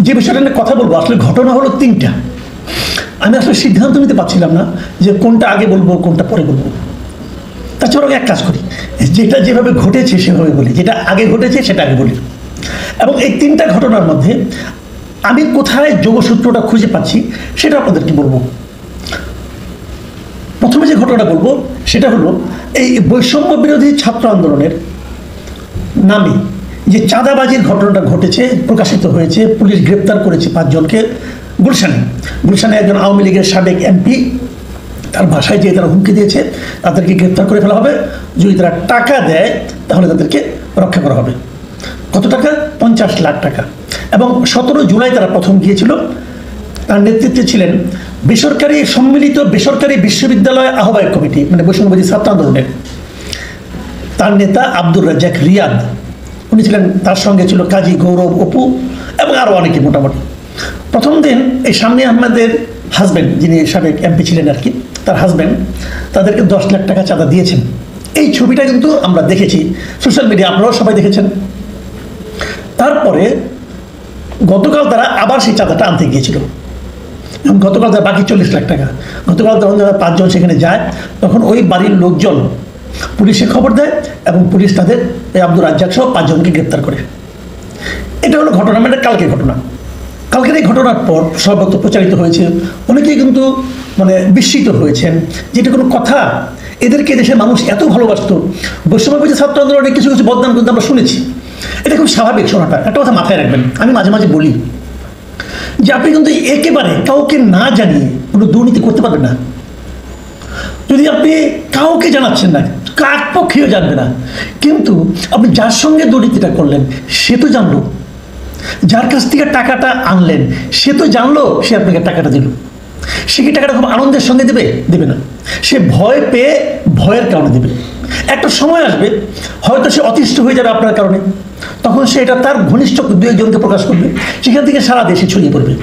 যে বিষয়টা নিয়ে কথা বলবো, আসলে ঘটনা হলো তিনটা। আমি আসলে সিদ্ধান্ত নিতে পারছিলাম না যে কোনটা আগে বলবো কোনটা পরে বলবো। তাছাড়া এক কাজ করি, যেটা যেভাবে ঘটেছে সেভাবে বলি, যেটা আগে ঘটেছে সেটা আগে বলি। এবং এই তিনটা ঘটনার মধ্যে আমি কোথায় যোগসূত্রটা খুঁজে পাচ্ছি সেটা আপনাদেরকে বলবো। প্রথমে যে ঘটনাটা বলবো সেটা হলো এই বৈষম্য বিরোধী ছাত্র আন্দোলনের নামে যে চাঁদাবাজির ঘটনাটা ঘটেছে, প্রকাশিত হয়েছে, পুলিশ গ্রেপ্তার করেছে 5 জনকে গুলশানে একজন আওয়ামী লীগের সাবেক এমপি তার বাসায় যেয়ে তারা হুমকি দিয়েছে তাদেরকে গ্রেপ্তার করে ফেলা হবে, যদি তারা টাকা দেয় তাহলে তাদেরকে রক্ষা করা হবে। কত টাকা? 50 লাখ টাকা। এবং 17 জুলাই তারা প্রথম গিয়েছিল। তার নেতৃত্বে ছিলেন সম্মিলিত বেসরকারি বিশ্ববিদ্যালয় আহ্বায়ক কমিটি, মানে বৈষম্যবিরোধী ছাত্র আন্দোলনের, তার নেতা আব্দুর রাজ্জাক রিয়াদ, উনি ছিলেন। তার সঙ্গে ছিল কাজী গৌরব অপু এবং আরও অনেকে। মোটামুটি প্রথম দিন এই শামীম আহমেদের হাজব্যান্ড, যিনি সাবেক এমপি ছিলেন আর কি, তার হাজব্যান্ড তাদেরকে 10 লাখ টাকা চাঁদা দিয়েছেন। এই ছবিটা কিন্তু আমরা দেখেছি সোশ্যাল মিডিয়া, আপনারাও সবাই দেখেছেন। তারপরে গতকাল তারা আবার সেই চাঁদাটা আনতে গিয়েছিল এবং গতকাল তার বাকি 40 লাখ টাকা। গতকাল তখন যারা 5 জন সেখানে যায়, তখন ওই বাড়ির লোকজন পুলিশে খবর দেয় এবং পুলিশ তাদের এই আব্দুর রাজ্জাক সহ 5 জনকে গ্রেপ্তার করে। এটা হলো ঘটনা, মানে কালকের ঘটনা। কালকের এই ঘটনার পর সর্বত্র প্রচারিত হয়েছে, অনেকেই কিন্তু মানে বিস্মিত হয়েছেন, যেটা কোনো কথা? এদেরকে দেশের মানুষ এত ভালোবাসত। বৈষম্যবিরোধী ছাত্র আন্দোলনে কিছু কিছু বদনাম কিন্তু আমরা শুনেছি, এটা খুব স্বাভাবিক শোনাটা। একটা কথা মাথায় রাখবেন, আমি মাঝে মাঝে বলি যে আপনি কিন্তু একেবারে কাউকে না জানিয়ে কোনো দুর্নীতি করতে পারবেন না। যদি আপনি কাউকে জানাচ্ছেন না, কার পক্ষেও জানবে না, কিন্তু আপনি যার সঙ্গে দুর্নীতিটা করলেন সে তো জানলো, যার কাছ থেকে টাকাটা আনলেন সে তো জানলো, সে আপনাকে টাকাটা দিল। সে কি টাকাটা খুব আনন্দের সঙ্গে দেবে না, সে ভয় পেয়ে ভয়ের কারণে দেবে। একটা সময় আসবে হয়তো সে অতিষ্ঠ হয়ে যাবে আপনার কারণে, তখন সে এটা তার ঘনিষ্ঠ 2-1 জনকে প্রকাশ করবে, সেখান থেকে সারা দেশে ছড়িয়ে পড়বে।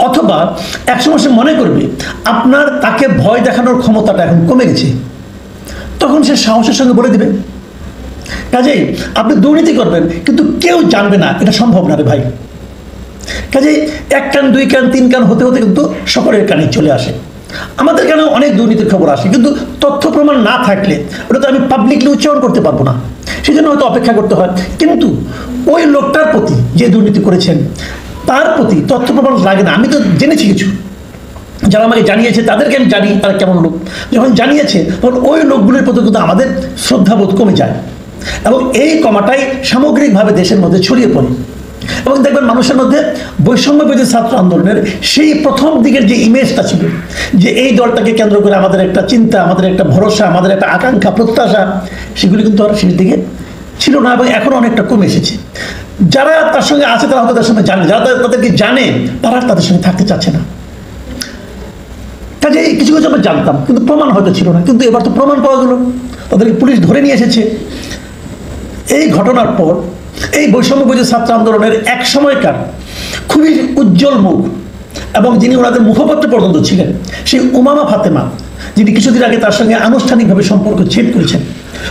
অথবা একসময় সে মনে করবে আপনার তাকে ভয় দেখানোর ক্ষমতাটা এখন কমে গেছে, তখন সে সাহসের সঙ্গে বলে দেবে। কাজেই আপনি দুর্নীতি করবেন কিন্তু কেউ জানবে না, এটা সম্ভব না রে ভাই। কাজেই 1 কান 2 কান 3 কান হতে হতে কিন্তু সকলের কানে চলে আসে। আমাদের কানেও অনেক দুর্নীতির খবর আসে, কিন্তু তথ্য প্রমাণ না থাকলে ওটা তো আমি পাবলিকলি উচ্চারণ করতে পারবো না, সেই জন্য হয়তো অপেক্ষা করতে হয়। কিন্তু ওই লোকটার প্রতি যে দুর্নীতি করেছেন তার প্রতি তথ্য প্রমাণ লাগে না। আমি তো জেনেছি কিছু, যারা আমাকে জানিয়েছে তাদেরকে আমি জানি তারা কেমন লোক। যখন জানিয়েছে তখন ওই লোকগুলির প্রতি কিন্তু আমাদের শ্রদ্ধাবোধ কমে যায় এবং এই কমাটাই সামগ্রিকভাবে দেশের মধ্যে ছড়িয়ে পড়ে। এবং দেখবেন মানুষের মধ্যে বৈষম্য বিরোধী ছাত্র আন্দোলনের সেই প্রথম দিকের যে ইমেজটা ছিল, যে এই দলটাকে কেন্দ্র করে আমাদের একটা চিন্তা, আমাদের একটা ভরসা, আমাদের একটা আকাঙ্ক্ষা, প্রত্যাশা, সেগুলি কিন্তু আর সেই দিকে ছিল না এবং এখন অনেকটা কমে এসেছে। যারা তার সঙ্গে আছে তারা হয়তো তাদের সঙ্গে জানে, যারা তাদেরকে জানে তারা তাদের সঙ্গে থাকতে চাচ্ছে না। কাজে কিছু কিছু আমরা জানতাম কিন্তু প্রমাণ হয়তো ছিল না, কিন্তু এবার তো প্রমাণ পাওয়া গেল, তাদেরকে পুলিশ ধরে নিয়ে এসেছে। এই ঘটনার পর এই বৈষম্য বিরোধী ছাত্র আন্দোলনের এক সময়কার খুবই উজ্জ্বল মুখ এবং যিনি ওনাদের মুখপাত্র পর্যন্ত ছিলেন, সেই উমামা ফাতেমা, যিনি কিছুদিন আগে তার সঙ্গে আনুষ্ঠানিকভাবে সম্পর্ক ছেদ করেছেন,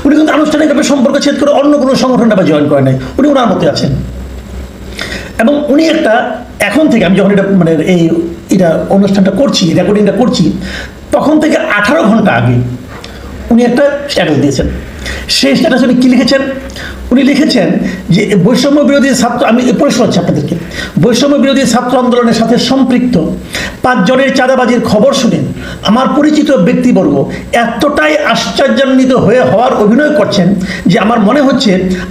উনি কিন্তু আনুষ্ঠানিকভাবে সম্পর্ক ছেদ করে অন্য কোনো সংগঠনে বা জয়েন করে নাই, উনি ওনার মধ্যে আছেন। এবং উনি একটা এখন থেকে আমি যখন এটা অনুষ্ঠানটা করছি, রেকর্ডিংটা করছি, তখন থেকে 18 ঘন্টা আগে উনি একটা স্ট্যাটাস দিয়েছেন। সেই স্ট্যাটাসে উনি কী লিখেছেন? উনি লিখেছেন যে বৈষম্য বিরোধী ছাত্র, আমি প্রশ্ন হচ্ছে আপনাদেরকে, বৈষম্য বিরোধী ছাত্র আন্দোলনের সাথে সম্পৃক্ত 5 জনের চাঁদাবাজির খবর শুনে আমার পরিচিত ব্যক্তিবর্গ এতটাই আশ্চর্যান্বিত হওয়ার অভিনয় করছেন যে আমার মনে হচ্ছে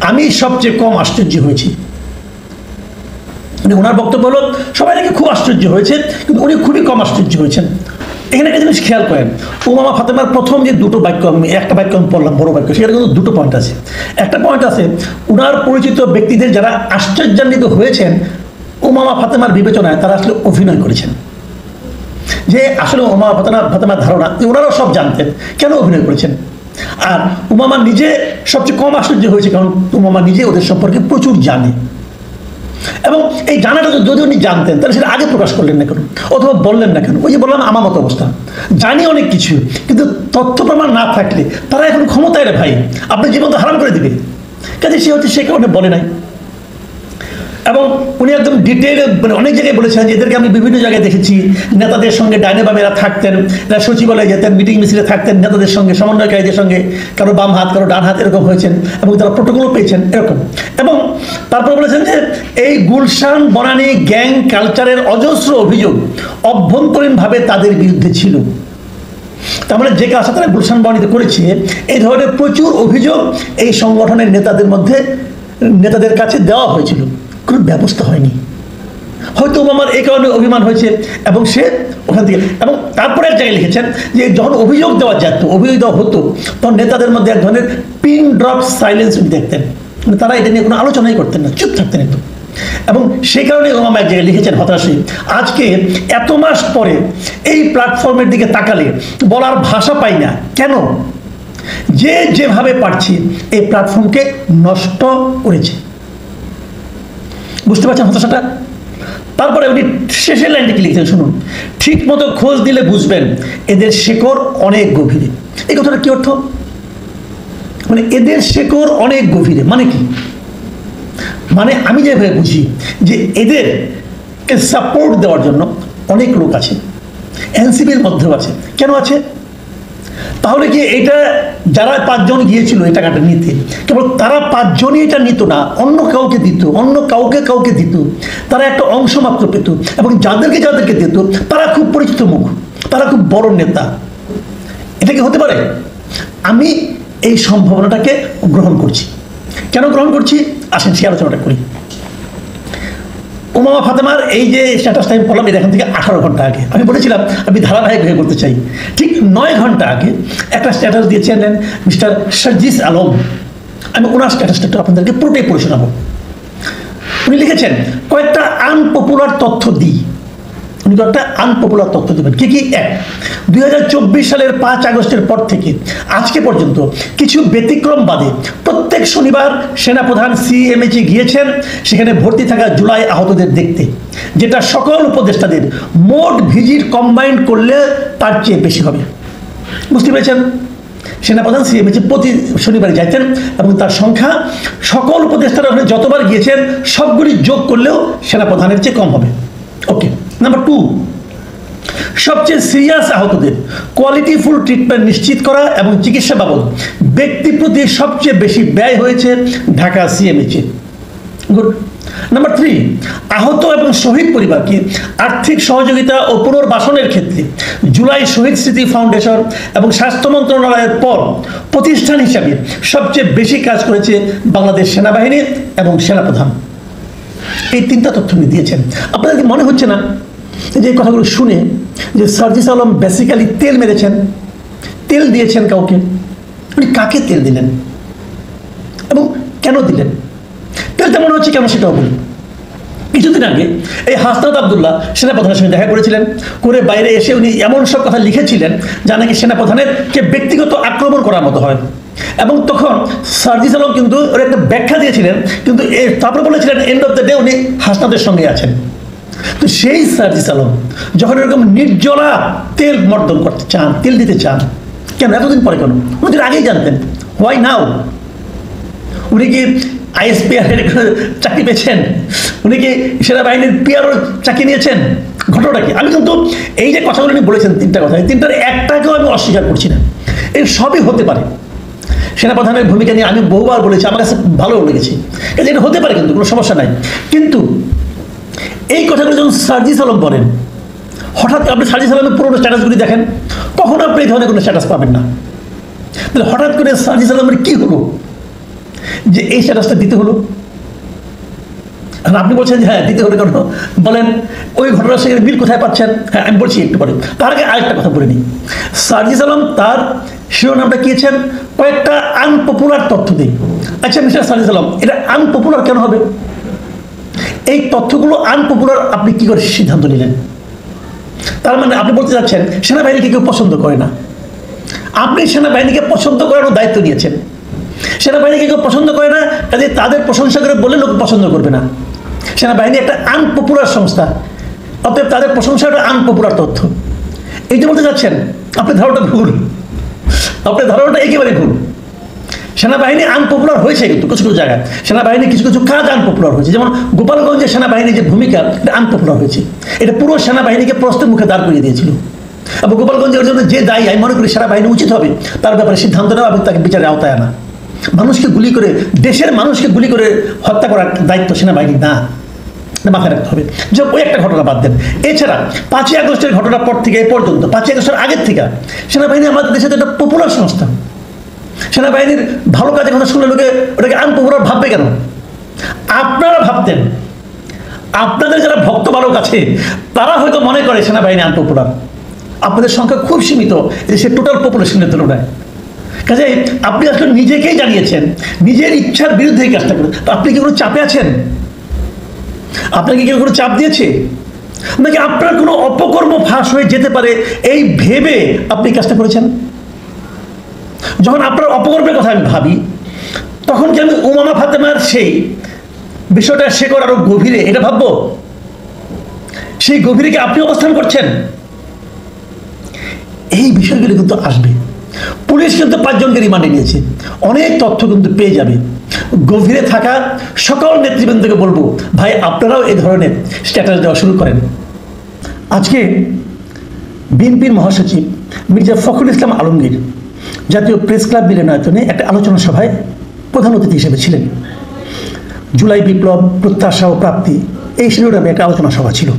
আমি সবচেয়ে কম আশ্চর্য হয়েছি। মানে ওনার বক্তব্য হলো সবাই নাকি খুব আশ্চর্য হয়েছে কিন্তু উনি খুবই কম আশ্চর্য হয়েছেন। এখানে একটা জিনিস খেয়াল করেন, উমামা ফাতেমার প্রথম যে 2টো বাক্য, একটা বাক্য আমি পড়লাম বড় বাক্য, সেখানে কিন্তু 2টো পয়েন্ট আছে। একটা পয়েন্ট আছে উনার পরিচিত ব্যক্তিদের যারা আশ্চর্যান্বিত হয়েছেন উমামা ফাতেমার বিবেচনায় তারা আসলে অভিনয় করেছেন, যে আসলে উমামা ফাতেমার ধারণা যে ওনারাও সব জানতেন, কেন অভিনয় করেছেন। আর উমামা নিজে সবচেয়ে কম আশ্চর্য হয়েছে কারণ উমামা নিজে ওদের সম্পর্কে প্রচুর জানে এবং এই জানাটা যদি উনি জানতেন তাহলে সেটা আগে প্রকাশ করলেন না কেন, অথবা বললেন না কেন? ওই যে বললাম আমার মতো অবস্থা, জানি অনেক কিছু কিন্তু তথ্য প্রমাণ না থাকলে তারা এখন ক্ষমতায় রে ভাই, আপনি জীবন তো হারাম করে দিবে। কাজে সে হচ্ছে সে কারণে বলে নাই। এবং উনি একদম ডিটেল মানে অনেক জায়গায় বলেছেন যে এদেরকে আমি বিভিন্ন জায়গায় দেখেছি, নেতাদের সঙ্গে ডাইনে বামে এরা থাকতেন, এরা সচিবালয়ে যেতেন, মিটিং মিছিলে থাকতেন, নেতাদের সঙ্গে সমন্বয়কারীদের সঙ্গে, কারো বাম হাত কারো ডান হাত এরকম হয়েছেন এবং তারা প্রোটোকলও পেয়েছেন এরকম। এবং তারপর বলেছেন যে এই গুলশান বনানী গ্যাং কালচারের অজস্র অভিযোগ অভ্যন্তরীণভাবে তাদের বিরুদ্ধে ছিল। তার মানে যে কাজটা তারা গুলশান বনানীতে করেছে, এই ধরনের প্রচুর অভিযোগ এই সংগঠনের নেতাদের কাছে দেওয়া হয়েছিল, কোনো ব্যবস্থা হয়নি। হয়তো ওবামার এই কারণে অভিমান হয়েছে এবং সে ওখান থেকে, এবং তারপরে এক জায়গায় লিখেছেন যে যখন অভিযোগ দেওয়া যেত, অভিযোগ দেওয়া হতো, তখন নেতাদের মধ্যে এক ধরনের পিন ড্রপ সাইলেন্স দেখতেন, মানে তারা এটা নিয়ে কোনো আলোচনাই করতেন না, চুপ থাকতেন একটু। এবং সেই কারণে ওবামা এক জায়গায় লিখেছেন হতাশী, আজকে এত মাস পরে এই প্ল্যাটফর্মের দিকে তাকালে বলার ভাষা পাই না, কেন? যে যেভাবে পারছি এই প্ল্যাটফর্মকে নষ্ট করেছে। বুঝতে পারছেন হতাশাটা? তারপরে উনি শেষের লাইনটি কি লিখতেন শুনুন, ঠিক মতো খোঁজ দিলে বুঝবেন এদের শেকড় অনেক গভীরে। এই কথাটা কি অর্থ? মানে এদের শেকড় অনেক গভীরে মানে কি? মানে আমি যেভাবে বুঝি যে এদেরকে সাপোর্ট দেওয়ার জন্য অনেক লোক আছে, এনসিপির মধ্যেও আছে। কেন আছে? তাহলে কি এটা যারা 5 জন গিয়েছিল এই টাকাটা নিতে, কেবল তারা 5 জনই এটা নিত না, অন্য কাউকে দিত, অন্য কাউকে দিত, তারা একটা অংশ মাত্র পেত, এবং যাদেরকে দিত তারা খুব পরিচিত মুখ, তারা খুব বড় নেতা। এটা কি হতে পারে? আমি এই সম্ভাবনাটাকে গ্রহণ করছি। কেন গ্রহণ করছি আসেন সে আলোচনাটা করি। উমামা ফাতেমার এই যে স্ট্যাটাসটা আমি বললাম, এটা এখন থেকে 18 ঘন্টা আগে আমি বলেছিলাম আমি ধারাবাহিক হয়ে করতে চাই, ঠিক 9 ঘন্টা আগে একটা স্ট্যাটাস দিয়েছেন মিস্টার সার্জিস আলম। আমি ওনার স্ট্যাটাসটা একটু আপনাদেরকে পুরোটাই পড়ে শোনাবো। উনি লিখেছেন কয়েকটা আনপপুলার তথ্য দিই। উনি কয়েকটা আনপপুলার তথ্য দেবেন। কি কি? 1, 2024 সালের 5 আগস্টের পর থেকে আজকে পর্যন্ত কিছু ব্যতিক্রম বাদে প্রত্যেক শনিবার সেনাপ্রধান সিএমএইচে গিয়েছেন সেখানে ভর্তি থাকা জুলাই আহতদের দেখতে, যেটা সকল উপদেষ্টাদের মোট ভিজিট কম্বাইন্ড করলে তার চেয়ে বেশি হবে। বুঝতে পেরেছেন? সেনাপ্রধান সিএমএইচে প্রতি শনিবারে যাইতেন এবং তার সংখ্যা সকল উপদেষ্টারা ওখানে যতবার গিয়েছেন সবগুলি যোগ করলেও সেনাপ্রধানের চেয়ে কম হবে। ওকে। নাম্বার 2, সবচেয়ে সিরিয়াস আহতদের কোয়ালিটিফুল ট্রিটমেন্ট নিশ্চিত করা এবং চিকিৎসা বাবদ ব্যক্তি প্রতি সবচেয়ে বেশি ব্যয় হয়েছে ঢাকা সিএমএইচে। গুড। নাম্বার 3, আহত এবং শহীদ পরিবারকে আর্থিক সহযোগিতা ও পুনর্বাসনের ক্ষেত্রে জুলাই শহীদ স্মৃতি ফাউন্ডেশন এবং স্বাস্থ্য মন্ত্রণালয়ের পর প্রতিষ্ঠান হিসাবে সবচেয়ে বেশি কাজ করেছে বাংলাদেশ সেনাবাহিনী এবং সেনাপ্রধান। এই 3টা তথ্য উনি দিয়েছেন। আপনাদের কি মনে হচ্ছে না যে এই কথাগুলো শুনে যে সার্জিস আলম বেসিক্যালি তেল মেরেছেন, তেল দিয়েছেন কাউকে? উনি কাকে তেল দিলেন এবং কেন দিলেন? তেলটা মনে হচ্ছে কেন সেটাও বলি। কিছুদিন আগে এই হাসনাত আবদুল্লাহ সেনাপ্রধানের সঙ্গে দেখা করেছিলেন, করে বাইরে এসে উনি এমন সব কথা লিখেছিলেন যা নাকি সেনাপ্রধানের কে ব্যক্তিগত আক্রমণ করার মতো হয়। এবং তখন সার্জিস আলম কিন্তু ওর একটা ব্যাখ্যা দিয়েছিলেন, কিন্তু তারপরে বলেছিলেন এন্ড অফ দ্য ডে উনি হাসনাতের সঙ্গে আছেন। তো সেই সার্জিস আলম যখন এরকম নির্জলা তেল মর্দন করতে চান, তেল দিতে চান, কেন এতদিন পরে? কেন? উনি আগেই জানতেন। হোয়াই নাও? উনি কি আইএসপিআর চাকরি পেয়েছেন? উনি কি সেনাবাহিনীর পিআরও চাকরি নিয়েছেন? ঘটনাটা কি? আমি কিন্তু এই যে কথাগুলো উনি বলেছেন 3টা কথা, এই 3টার একটাকেও আমি অস্বীকার করছি না। এই সবই হতে পারে। সেনাপ্রধানের ভূমিকা নিয়ে আমি বহুবার বলেছি, আমার কাছে ভালো লেগেছে, এটা হতে পারে, কিন্তু কোনো সমস্যা নাই। কিন্তু এই কথাগুলো যখন সার্জিস আলম বলেন, হঠাৎ আপনি সার্জিস আলমের পুরোনো স্ট্যাটাসগুলি দেখেন, কখনো আপনি এই ধরনের কোনো স্ট্যাটাস পাবেন না। তাহলে হঠাৎ করে সার্জিস আলমের কী হলো যে এই স্ট্যাটাসটা দিতে হলো? আর আপনি বলছেন যে হ্যাঁ দিতে হলো কেন বলেন? ওই ঘটনার সঙ্গে মিল কোথায় পাচ্ছেন? হ্যাঁ আমি বলছি একটু পরে। তার আগে আরেকটা কথা বলে নিই। সার্জিস আলম তার শিরোনামটা কিয়েছেন কয়েকটা আনপপুলার তথ্য দিই। আচ্ছা মিস্টার সার্জিস আলম, এটা আনপপুলার কেন হবে? এই তথ্যগুলো আনপপুলার আপনি কি করে সিদ্ধান্ত নিলেন? তার মানে আপনি বলতে চাচ্ছেন সেনাবাহিনীকে কেউ পছন্দ করে না। আপনি সেনাবাহিনীকে পছন্দ করার দায়িত্ব নিয়েছেন। সেনাবাহিনীকে কেউ পছন্দ করে না, কাজে তাদের প্রশংসা করে বললে লোক পছন্দ করবে না। সেনাবাহিনী একটা আনপপুলার সংস্থা, অতএব তাদের প্রশংসা একটা আনপপুলার তথ্য। এইটা বলতে চাচ্ছেন? আপনার ধারণাটা ভুল, আপনার ধারণাটা একেবারে ভুল। সেনাবাহিনী আনপপুলার হয়েছে, কিন্তু কিছু কিছু জায়গায় সেনাবাহিনী কিছু কিছু কাজ আনপপুলার হয়েছে। যেমন গোপালগঞ্জের সেনাবাহিনীর যে ভূমিকা, এটা আনপপুলার হয়েছে। এটা পুরো সেনাবাহিনীকে প্রশ্নের মুখে দাঁড় করিয়ে দিয়েছিল। এবং গোপালগঞ্জের জন্য যে দায়ী, আমি মনে করি সেনাবাহিনী উচিত হবে তার ব্যাপারে সিদ্ধান্ত নেওয়া এবং তাকে বিচারের আওতায় আনা। মানুষকে গুলি করে, দেশের মানুষকে গুলি করে হত্যা করার দায়িত্ব সেনাবাহিনী না, মাথায় রাখতে হবে। যে ওই একটা ঘটনা বাদ দেন, এছাড়া 5ই আগস্টের ঘটনার পর থেকে এ পর্যন্ত, 5ই আগস্টের আগের থেকে সেনাবাহিনী আমাদের দেশে একটা পপুলার সংস্থা। সেনাবাহিনীর ভালো কাজের কথা শুনলে লোকে ওটাকে আনপপুলার ভাববে কেন? আপনারা ভাবতেন, আপনাদের যারা ভক্ত বালক আছে তারা হয়তো মনে করে সেনাবাহিনী আনপপুলার। আপনাদের সংখ্যা খুব সীমিত সে টোটাল পপুলেশনের তুলনায়। কাজে আপনি আসলে নিজেকেই জানিয়েছেন নিজের ইচ্ছার বিরুদ্ধে এই কাজটা করে। আপনি কি কোনো চাপে আছেন? আপনাকে কেউ কোনো চাপ দিয়েছে নাকি আপনার কোনো অপকর্ম ফাঁস হয়ে যেতে পারে এই ভেবে আপনি কাজটা করেছেন? যখন আপনার অপকর্মের কথা আমি ভাবি, তখন কি আমি উমামা ফাতেমার সেই বিষয়টা শেকড় আরো গভীরে এটা ভাববো? সেই গভীরে কি আপনি অবস্থান করছেন? এই বিষয়গুলো কিন্তু আসবে। পুলিশ কিন্তু 5 জনকে রিমান্ডে নিয়েছে, অনেক তথ্য কিন্তু পেয়ে যাবে। গভীরে থাকা সকল নেতৃবৃন্দকে বলবো, ভাই আপনারাও এই ধরনের স্ট্যাটাস দেওয়া শুরু করেন। আজকে বিএনপির মহাসচিব মির্জা ফখরুল ইসলাম আলমগীর জাতীয় প্রেস ক্লাব মিলনায়তনে একটা আলোচনা সভায় প্রধান অতিথি হিসেবে ছিলেন। জুলাই বিপ্লব, প্রত্যাশা ও প্রাপ্তি, এই শিরোনামে একটা আলোচনা সভা ছিল।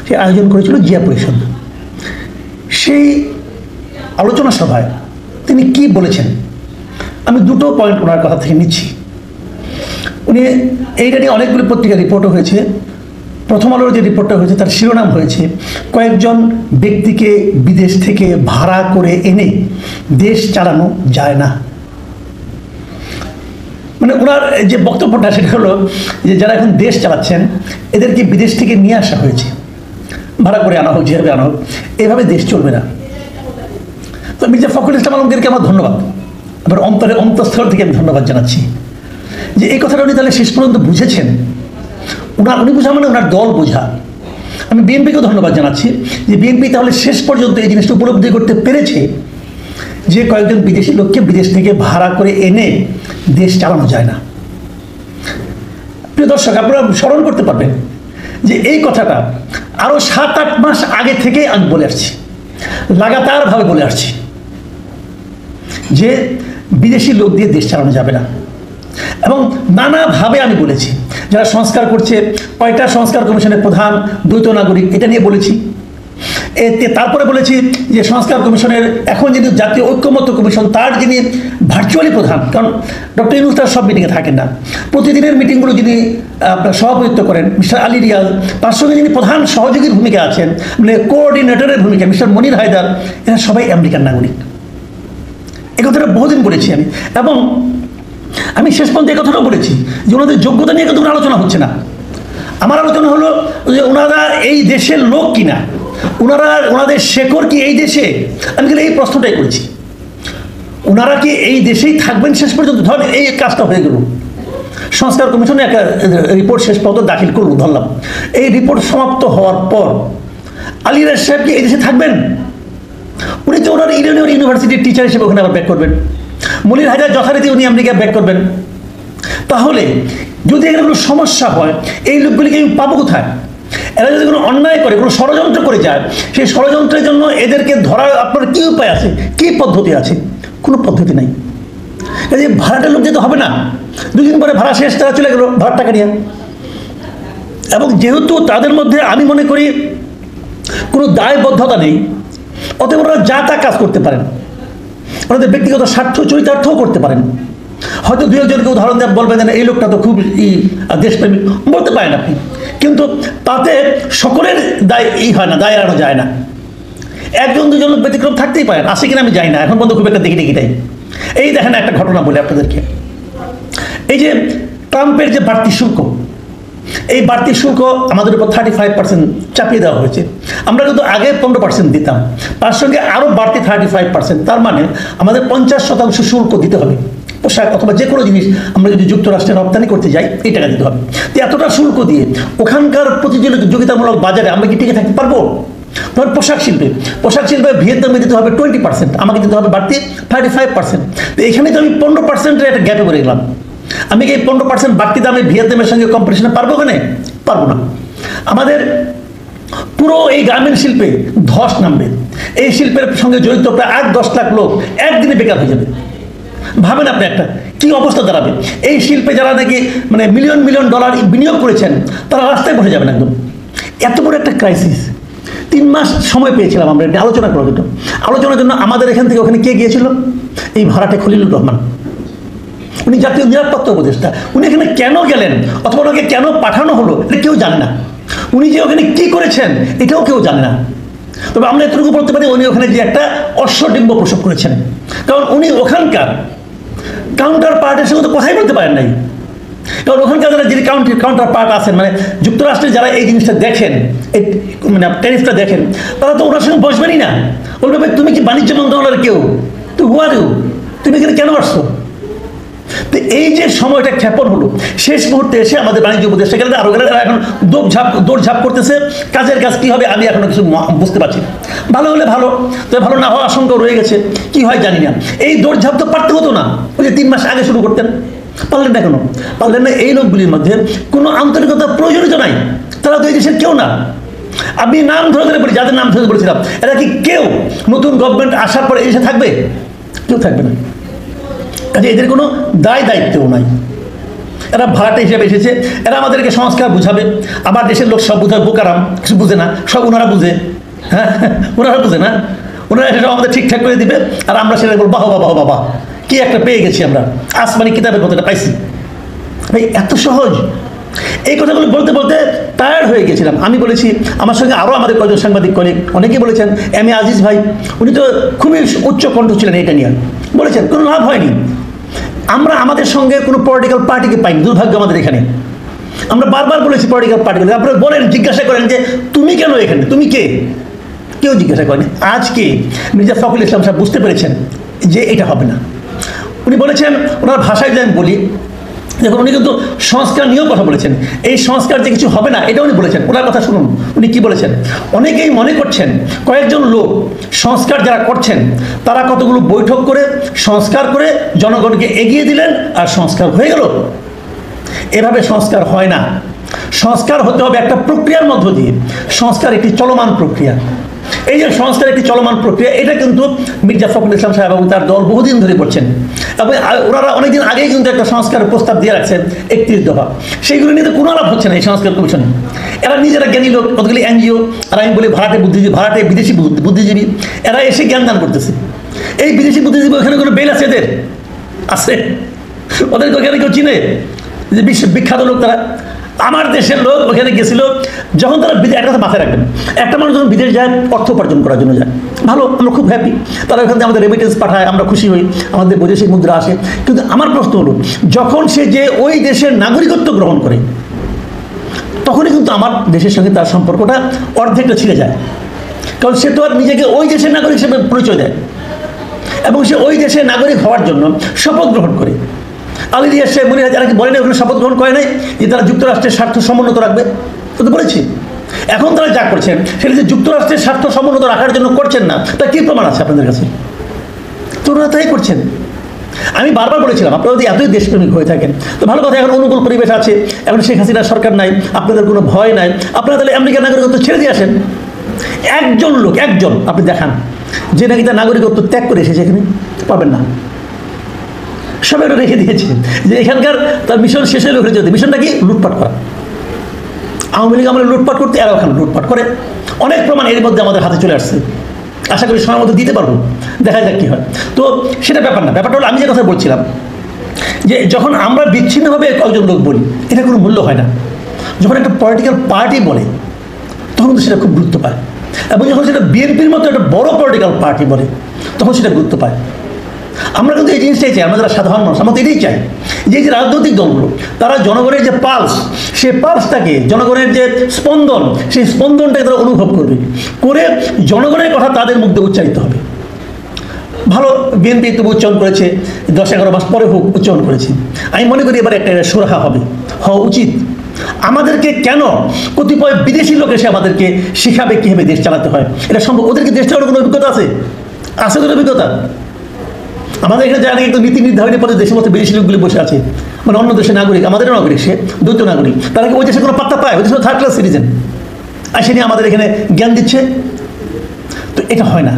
সে আয়োজন করেছিল জিয়া পরিষদ। সেই আলোচনা সভায় তিনি কি বলেছেন, আমি দুটো পয়েন্ট ওনার কথা থেকে নিচ্ছি। উনি এইটা নিয়ে অনেকগুলি পত্রিকা রিপোর্টও হয়েছে। প্রথম আলোর যে রিপোর্টটা হয়েছে তার শিরোনাম হয়েছে, কয়েকজন ব্যক্তিকে বিদেশ থেকে ভাড়া করে এনে দেশ চালানো যায় না। মানে ওনার যে বক্তব্যটা সেটা হলো যে যারা এখন দেশ চালাচ্ছেন এদেরকে বিদেশ থেকে নিয়ে আসা হয়েছে, ভাড়া করে আনা হোক, যেভাবে আনা হোক, এভাবে দেশ চলবে না। তো মির্জা ফখরুল ইসলাম আলমগীরকে আমার ধন্যবাদ, আবার অন্তঃস্থল থেকে আমি ধন্যবাদ জানাচ্ছি যে এই কথাটা উনি তাহলে শেষ পর্যন্ত বুঝেছেন। উনি বোঝা মানে ওনার দল বোঝা। আমি বিএনপিকেও ধন্যবাদ জানাচ্ছি যে বিএনপি তাহলে শেষ পর্যন্ত এই জিনিসটা উপলব্ধি করতে পেরেছে যে কয়েকজন বিদেশি লোককে বিদেশ থেকে ভাড়া করে এনে দেশ চালানো যায় না। প্রিয় দর্শক, আপনারা স্মরণ করতে পারবেন যে এই কথাটা আরো 7-8 মাস আগে থেকে আমি বলে আসছি, লাগাতারভাবে বলে আসছি যে বিদেশি লোক দিয়ে দেশ চালানো যাবে না। এবং নানাভাবে আমি বলেছি, যারা সংস্কার করছে, 5টা সংস্কার কমিশনের প্রধান, দ্বৈত নাগরিক, এটা নিয়ে বলেছি। তারপরে বলেছি যে সংস্কার কমিশনের এখন যিনি জাতীয় ঐক্যমত্য কমিশন তার যিনি ভার্চুয়ালি প্রধান, কারণ ডক্টর ইউনূস তার সব মিটিংয়ে থাকেন না, প্রতিদিনের মিটিংগুলো যিনি আপনার সভাপতিত্ব করেন মিস্টার আলী রিয়াজ, তার সঙ্গে যিনি প্রধান সহযোগীর ভূমিকা আছেন, মানে কোঅর্ডিনেটরের ভূমিকা মিস্টার মনির হায়দার, এরা সবাই আমেরিকান নাগরিক। এ কথাটা বহুদিন বলেছি আমি, এবং আমি শেষ পর্যন্ত এই কথাটাও বলেছি যে ওনাদের যোগ্যতা নিয়ে কিন্তু আলোচনা হচ্ছে না। আমার আলোচনা হলো যে ওনারা এই দেশের লোক কিনা, ওনাদের শেকড় কি এই দেশে। আমি কিন্তু এই প্রশ্নটাই করেছি, ওনারা কি এই দেশেই থাকবেন শেষ পর্যন্ত? ধরেন এই কাজটা হয়ে গেল, সংস্কার কমিশনে একটা রিপোর্ট শেষ পর্যন্ত দাখিল করলো, ধরলাম এই রিপোর্ট সমাপ্ত হওয়ার পর আলী রাজ সাহেব কি এই দেশে থাকবেন? উনি তো ওনার ইউনিভার্সিটির টিচার হিসেবে ওখানে আবার ব্যাক করবেন। মনির হায়দার যথারীতি উনি আমেরিকা ব্যাক করবেন। তাহলে যদি এখানে কোনো সমস্যা হয় এই লোকগুলিকে আমি পাবো কোথায়? এরা যদি কোনো অন্যায় করে, কোনো ষড়যন্ত্র করে যায়, সেই ষড়যন্ত্রের জন্য এদেরকে ধরার আপনার কী উপায় আছে, কী পদ্ধতি আছে? কোনো পদ্ধতি নাই। কাজে ভাড়াটার লোক যেতে হবে না, 2 দিন পরে ভাড়া শেষ, তারা চলে গেল ভাড়ার টাকা নিয়ে। এবং যেহেতু তাদের মধ্যে আমি মনে করি কোনো দায়বদ্ধতা নেই, অতএব ওরা যা তা কাজ করতে পারেন, ওনাদের ব্যক্তিগত স্বার্থ চরিতার্থও করতে পারেন। হয়তো 2-1জনকে উদাহরণ দেন, বলবেন যে এই লোকটা তো খুব দেশপ্রেমিক, বলতে পারেন আপনি, কিন্তু তাতে সকলের দায় হয় না, দায় এড়ানো যায় না। 1-2জন লোক ব্যতিক্রম থাকতেই পারেন, আসে কিনা আমি যাই না, এখন পর্যন্ত খুব একটা দেখি তাই। এই দেখেন একটা ঘটনা বলি আপনাদেরকে, এই যে ট্রাম্পের যে বাড়তি শুল্ক, এই বাড়তি শুল্ক আমাদের উপর 35% চাপিয়ে দেওয়া হয়েছে। আমরা কিন্তু আগে 15% দিতাম, তার সঙ্গে আরও বাড়তি 35%, তার মানে আমাদের 50% শুল্ক দিতে হবে পোশাক অথবা যে কোনো জিনিস আমরা যদি যুক্তরাষ্ট্রে রপ্তানি করতে যাই এই টাকা দিতে হবে। তো এতটা শুল্ক দিয়ে ওখানকার প্রতিযোগিতামূলক বাজারে আমরা কি টিকে থাকতে পারবো? ধর পোশাক শিল্পে ভিয়েতনামে দিতে হবে 20%, আমাকে দিতে হবে বাড়তি 35%। তো এখানে তো আমি 15%-এর একটা গ্যাপে পড়ে গেলাম। আমি কি এই 15% বাড়তি দামে ভিয়েতনামের সঙ্গে কম্পিটিশনে পারবো? ওখানে পারবো না। আমাদের পুরো এই গার্মেন্ট শিল্পে ধস নামবে। এই শিল্পের সঙ্গে জড়িত প্রায় 8-10 লাখ লোক একদিনে বেকার হয়ে যাবে। ভাবেন আপনি একটা কি অবস্থা দাঁড়াবে। এই শিল্পে যারা নাকি মানে মিলিয়ন মিলিয়ন ডলার বিনিয়োগ করেছেন তারা রাস্তায় বসে যাবেন একদম। এত বড় একটা ক্রাইসিস। 3 মাস সময় পেয়েছিলাম আমরা এটা আলোচনা করার জন্য। আলোচনার জন্য আমাদের এখান থেকে ওখানে কে গিয়েছিল? এই ভাড়াটে খলিলুর রহমান, উনি জাতীয় নিরাপত্তা উপদেষ্টা। উনি এখানে কেন গেলেন অথবা ওনাকে কেন পাঠানো হলো এটা কেউ জানে না। উনি যে ওখানে কি করেছেন এটাও কেউ জানে না। তবে আমরা এতটুকু বলতে পারি উনি ওখানে যে একটা অশ্বডিম্ব প্রসব করেছেন, কারণ উনি ওখানকার কাউন্টার পার্টের সঙ্গে তো কথাই বলতে পারেন নাই। কারণ ওখানকার যারা যিনি কাউন্টার পার্ট আছেন, মানে যুক্তরাষ্ট্রে যারা এই জিনিসটা দেখেন, এই মানে ট্যারিফটা দেখেন, তারা তো ওনার সঙ্গে বসবেনই না। বলবে ভাই তুমি কি বাণিজ্য মন্ত্রণালয়ের কেউ? তো হু আর ইউ? তুমি এখানে কেন আসছো? তো এই যে সময়টা ক্ষেপণ হলো, শেষ মুহূর্তে এসে আমাদের বাণিজ্য উপদেষ্টা গেলে আরো গেলে এখন দৌড়ঝাঁপ করতেছে। কাজের কাজ কি হবে আমি এখনো কিছু বুঝতে পারছি না। ভালো হলে ভালো, তবে ভালো না হওয়ার আশঙ্কা রয়ে গেছে। কি হয় জানি না। এই দৌড়ঝাঁপ তো পারতে হতো না, ওই যে 3 মাস আগে শুরু করতেন। পারলেন না কেন? পারলেন না এই লোকগুলির মধ্যে কোনো আন্তরিকতার প্রয়োজনীয়তা নাই। তারা তো এই দেশের কেউ না। আমি নাম ধরে ধরে বলি, যাদের নাম ধরে বলেছিলাম, এরা কি কেউ নতুন গভর্নমেন্ট আসার পরে এই দেশে থাকবে? কেউ থাকবে না। কাজে এদের কোনো দায়িত্বও নাই। এরা ভাড়াটে হিসেবে এসেছে। এরা আমাদেরকে সংস্কার বুঝাবে। আমার দেশের লোক সব বুঝাবে, বোকারাম, কিছু বুঝে না, সব ওনারা বুঝে। হ্যাঁ, ওনারা বুঝে না। ওনারা সেটা আমাদের ঠিকঠাক করে দিবে, আর আমরা সেটা বলবো বাহ বাহ বাহ, কি একটা পেয়ে গেছি আমরা, আসমানি কিতাবের কথাটা পাইছি। ভাই এত সহজ। এই কথাগুলো বলতে বলতে টায়ার্ড হয়ে গেছিলাম। আমি বলেছি, আমার সঙ্গে আরও আমাদের কয়েকজন সাংবাদিক কলিগ অনেকেই বলেছেন, এম এ আজিজ ভাই উনি তো খুবই উচ্চ কণ্ঠ ছিলেন, এটা নিয়ে বলেছেন, কোনো লাভ হয়নি। আমরা আমাদের সঙ্গে কোনো পলিটিক্যাল পার্টিকে পাইনি, দুর্ভাগ্য আমাদের এখানে। আমরা বারবার বলেছি পলিটিক্যাল পার্টিকে, আপনারা বলেন, জিজ্ঞাসা করেন যে তুমি কেন এখানে, তুমি কে? কেউ জিজ্ঞাসা করেনি। আজকে মির্জা ফখরুল ইসলাম সাহেব বুঝতে পেরেছেন যে এটা হবে না। উনি বলেছেন, ওনার ভাষায় যদি আমি বলি, দেখুন উনি কিন্তু সংস্কার নিয়েও কথা বলেছেন। এই সংস্কার যে কিছু হবে না এটা উনি বলেছেন। ওনার কথা শুনুন উনি কি বলেছেন। অনেকেই মনে করছেন কয়েকজন লোক সংস্কার যারা করছেন তারা কতগুলো বৈঠক করে সংস্কার করে জনগণকে এগিয়ে দিলেন আর সংস্কার হয়ে গেল। এভাবে সংস্কার হয় না। সংস্কার হতে হবে একটা প্রক্রিয়ার মধ্য দিয়ে। সংস্কার একটি চলমান প্রক্রিয়া। এই যে সংস্কার একটি চলমান প্রক্রিয়া, এটা কিন্তু মির্জা ফখরুল ইসলাম সাহেব এবং তার দল বহুদিন ধরে করছেন। এবং ওনারা অনেকদিন আগেই কিন্তু একটা সংস্কারের প্রস্তাব দিয়ে রাখছেন 31 দফা। সেইগুলো নিয়ে তো কোনো আলাপ হচ্ছে না এই সংস্কার কমিশনে। এরা নিজেরা জ্ঞানী লোক, কতগুলি এনজিও, আর আমি বলি ভাড়াটে বিদেশি বুদ্ধিজীবী, এরা এসে জ্ঞান দান করতেছে। এই বিদেশি বুদ্ধিজীবী ওখানে কোনো বেল আছে? এদের আছে? ওদেরকে ওখানে কেউ চিনে? যে বিখ্যাত লোক তারা। আমার দেশের লোক ওখানে গেছিল, যখন তারা একটা কথা মাথায় রাখবেন, একটা মানুষ যখন বিদেশ যায় অর্থ উপার্জন করার জন্য যায়, ভালো, আমরা খুব হ্যাপি। তারা ওখান থেকে আমাদের রেমিটেন্স পাঠায়, আমরা খুশি হই, আমাদের বৈদেশিক মুদ্রা আসে। কিন্তু আমার প্রশ্ন হলো, যখন সে যে ওই দেশের নাগরিকত্ব গ্রহণ করে তখনই কিন্তু আমার দেশের সঙ্গে তার সম্পর্কটা অর্ধেকটা ছিঁড়ে যায়। কারণ সে তো আর নিজেকে ওই দেশের নাগরিক হিসেবে পরিচয় দেয় এবং সে ওই দেশের নাগরিক হওয়ার জন্য শপথ গ্রহণ করে। আলী রিয়াজ সাহেব মনে হয় যারা কি বলে না ওখানে শপথ গ্রহণ করে নাই যে তারা যুক্তরাষ্ট্রের স্বার্থ সমুন্নত রাখবে, তো বলেছি। এখন তারা যা করছেন সেটা যে যুক্তরাষ্ট্রের স্বার্থ সমুন্নত রাখার জন্য করছেন না, তার কী প্রমাণ আছে আপনাদের কাছে? তো ওরা তাই করছেন। আমি বারবার বলেছিলাম, আপনারা যদি এতই দেশপ্রেমিক হয়ে থাকেন তো ভালো কথা, এখন অনুকূল পরিবেশ আছে, এখন শেখ হাসিনার সরকার নাই, আপনাদের কোনো ভয় নাই, আপনারা তাহলে আমেরিকার নাগরিকত্ব ছেড়ে দিয়ে আসেন। একজন আপনি দেখান যে নাকি তার নাগরিকত্ব ত্যাগ করে এসেছে, এখানে পাবেন না। সবাই এটা রেখে দিয়েছে যে এখানকার তার মিশন শেষ হয়ে যেতে। মিশনটা কি? লুটপাট করা। আওয়ামী লীগ আমরা লুটপাট করতে, এরা ওখানে লুটপাট করে। অনেক প্রমাণ এর মধ্যে আমাদের হাতে চলে আসছে। আশা করি সময়ের মধ্যে দিতে পারবো, দেখা যাক কী হয়। তো সেটা ব্যাপার না। ব্যাপারটা হলো আমি যে কথা বলছিলাম যে যখন আমরা বিচ্ছিন্নভাবে কয়েকজন লোক বলি এটা কোনো মূল্য হয় না। যখন একটা পলিটিক্যাল পার্টি বলে তখন তো সেটা খুব গুরুত্ব পায়, এবং যখন সেটা বিএনপির মতো একটা বড় পলিটিক্যাল পার্টি বলে তখন সেটা গুরুত্ব পায়। আমরা কিন্তু এই জিনিসটাই চাই, আমরা যারা সাধারণ মানুষ আমরা তো এটাই চাই যে এই যে রাজনৈতিক দলগুলো তারা জনগণের যে পালস, সেই পালসটাকে, জনগণের যে স্পন্দন, সেই স্পন্দনটাকে তারা অনুভব করবে, করে জনগণের কথা তাদের মুখে উচ্চারিত হবে। ভালো, বিএনপি তবু উচ্চারণ করেছে, 10-11 মাস পরে হোক উচ্চারণ করেছে। আমি মনে করি এবার একটা সুরাহা হবে, হওয়া উচিত। আমাদেরকে কেন কতিপয় বিদেশি লোক এসে আমাদেরকে শিখাবে কীভাবে দেশ চালাতে হয়? এটা সম্ভব? ওদেরকে দেশ চালানোর কোনো অভিজ্ঞতা আছে? আছে কোনো অভিজ্ঞতা? আমাদের এখানে যারা একটু নীতি নির্ধারণী পদে দেশের মধ্যে বিদেশি লোকগুলি বসে আছে, মানে অন্য দেশের নাগরিক, আমাদের নাগরিক, সে দ্বৈত নাগরিক, তারা কি ওই দেশে কোনো পাত্তা পায়? ওই দেশে থার্ড ক্লাস সিটিজেন, আর সে নিয়ে আমাদের এখানে জ্ঞান দিচ্ছে। তো এটা হয় না।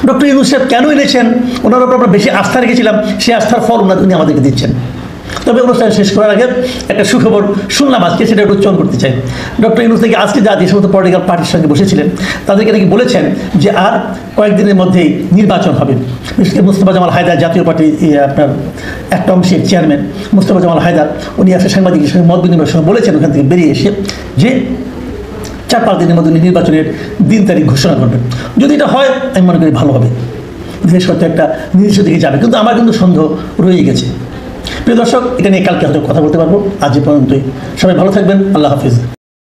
ডক্টর ইউনূস সাহেব কেন এনেছেন? ওনার উপর আমরা বেশি আস্থা রেখেছিলাম, সেই আস্থার ফল উনি আমাদেরকে দিচ্ছেন। তবে অনুষ্ঠান শেষ করার আগে একটা সুখবর শুনলাম আজকে, সেটা একটু উচ্চারণ করতে চাই। ডক্টর ইউনূস নাকি আজকে যে সমস্ত পলিটিক্যাল পার্টির সঙ্গে বসেছিলেন, তাদেরকে নাকি বলেছেন যে আর কয়েকদিনের মধ্যেই নির্বাচন হবে। বিশেষ করে মুস্তফা জামাল হায়দার, জাতীয় পার্টি আপনার একটা অংশের চেয়ারম্যান মুস্তফা জামাল হায়দার, উনি একটা সাংবাদিকের সঙ্গে মত বিনিময়ের সময় বলেছেন ওখান থেকে বেরিয়ে এসে যে 4-5 দিনের মধ্যে নির্বাচনের দিন তারিখ ঘোষণা করবেন। যদি এটা হয় আমি মনে করি ভালো হবে, দেশ হয়তো একটা নির্দিষ্ট দিকে যাবে। কিন্তু আমার কিন্তু সন্দেহ রয়ে গেছে। প্রিয় দর্শক, এটা নিয়ে কালকে হয়তো কথা বলতে পারবো। আজ পর্যন্তই। সবাই ভালো থাকবেন। আল্লাহ হাফিজ।